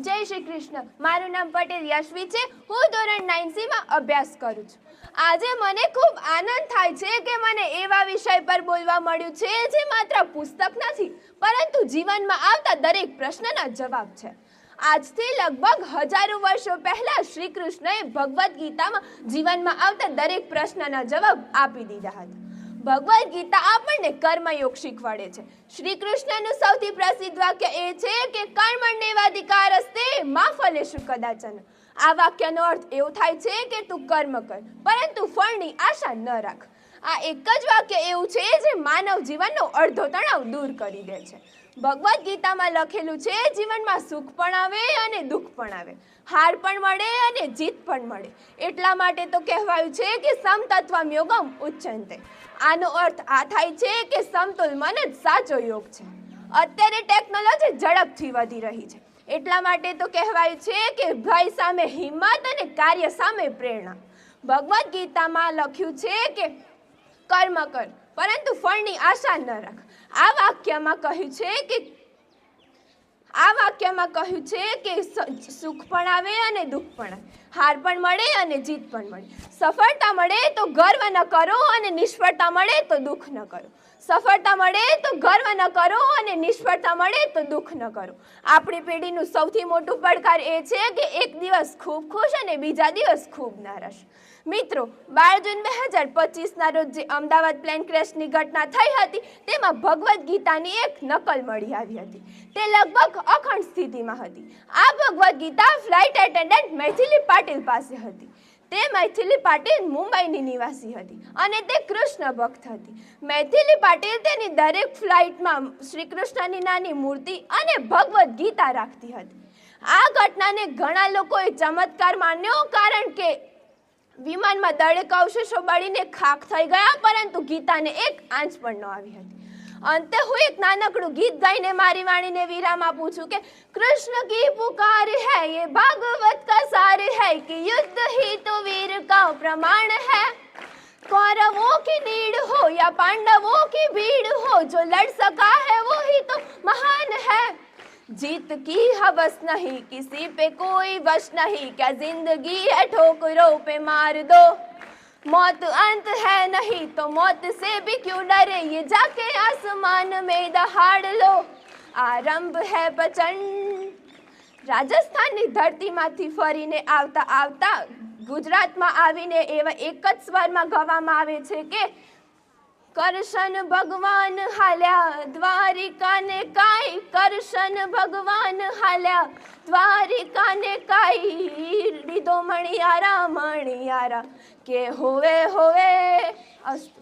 જય શ્રી કૃષ્ણ. મારું નામ પટેલ યશવી છે. હું ધોરણ 9C માં અભ્યાસ કરું છું. આજે મને ખૂબ આનંદ થાય છે કે મને એવા વિષય પર બોલવા મળ્યું છે જે માત્ર પુસ્તક નથી પરંતુ જીવનમાં આવતા દરેક પ્રશ્નના જવાબ છે. આજથી લગભગ હજારો વર્ષો પહેલા શ્રી કૃષ્ણએ ભગવદ્ ગીતામાં જીવનમાં આવતા દરેક પ્રશ્નના જવાબ આપી દીધા હતા. ભગવદ્ ગીતા આપણને કર્મયોગ શીખવાડે છે. શ્રી કૃષ્ણનું સૌથી પ્રસિદ્ધ વાક્ય એ છે કે કર્મણ્યેવાધિકારસ્તે મા ફલેષુ કદાચન. આ વાક્યનો અર્થ એવો થાય છે કે તું કર્મ કર પરંતુ ફળની આશા ન રાખ. આ એક જ વાક્ય એવું છે જે માનવ જીવનનો અડધો તણાવ દૂર કરી દે છે. ભગવદ્ ગીતામાં લખેલું છે જીવનમાં સુખ પણ આવે અને દુઃખ પણ આવે, હાર પણ મળે અને જીત પણ મળે. એટલા માટે તો કહેવાયું છે કે સમતત્વમ યોગમ ઉચ્યન્તે. આનો અર્થ આ થાય છે કે સમતુલ મન જ સાચો યોગ છે. અત્યારે ટેકનોલોજી ઝડપથી વધી રહી છે. એટલા માટે તો કહેવાયું છે કે ભય સામે હિંમત અને કાર્ય સામે પ્રેરણા. ભગવદ્ ગીતામાં લખ્યું છે કે કર્મ કર પરંતુ ફળની આશા ન રાખ. આ વાક્યમાં કહ્યું છે કે સુખ પણ આવે અને દુઃખ પણ આવે, હાર પણ મળે અને જીત પણ મળે. સફળતા મળે તો ગર્વ ન કરો અને નિષ્ફળતા મળે તો દુઃખ ન કરો. સફળતા મળે તો ગર્વ ન કરો અને નિષ્ફળતા મળે તો દુઃખ ન કરો. આપણી પેઢીનું સૌથી મોટું પડકાર એ છે કે એક દિવસ ખૂબ ખુશ અને બીજા દિવસ ખૂબ નારાશ. મિત્રો, 12 જૂન 2025ના રોજ જે અમદાવાદ પ્લેન ક્રેશની ઘટના થઈ હતી તેમાં ભગવદ્ ગીતાની એક નકલ મળી આવી હતી. તે લગભગ અખંડ સ્થિતિમાં હતી. આ ભગવદ્ ગીતા ફ્લાઇટ એટેન્ડન્ટ મૈથિલી પાટીલ પાસે હતી. તે મૈથિલી પાટીલ મુંબઈની નિવાસી હતી અને તે કૃષ્ણ ભક્ત હતી. મૈથિલી પાટીલ તેની દરેક ફ્લાઇટમાં શ્રી કૃષ્ણની નાની મૂર્તિ અને ભગવદ્ ગીતા રાખતી હતી. આ ઘટનાને ઘણા લોકોએ ચમત્કાર માન્યો કારણ કે વિમાનમાં દરેક અવશેષો બળીને ખાખ થઈ ગયા પરંતુ ગીતાને એક આંચ પણ ન આવી હતી. અંતે હું એક નાનકડું ગીત ગાઈને મારી વાણીને વિરામ આપું છું કે कृष्ण की पुकार है ये भागवत का सार है कि युद्ध ही तो वीर का प्रमाण है. कौरवों की नीड हो या पांडवों की भीड़ हो जो लड़ सका है वो ही तो महान है. जीत की हवस नहीं किसी पे कोई वश नहीं, क्या जिंदगी है ठोकरों पे मार दो. मौत अंत है नहीं तो मौत से भी क्यों डरे, ये जाके आसमान में दहाड़ लो. आरंभ है प्रचंड. રાજસ્થાનની ધરતીમાંથી ફરીને આવતા ગુજરાતમાં આવીને એવા એક જ સ્વરમાં ગાવામાં આવે છે કે કરશન ભગવાન હાલ્યા દ્વારિકાને કાઈ, કરશન ભગવાન હાલ્યા દ્વારિકાને કાઈ, લીધો મણિયારા કે હોવે હોવે. અસ્તુ.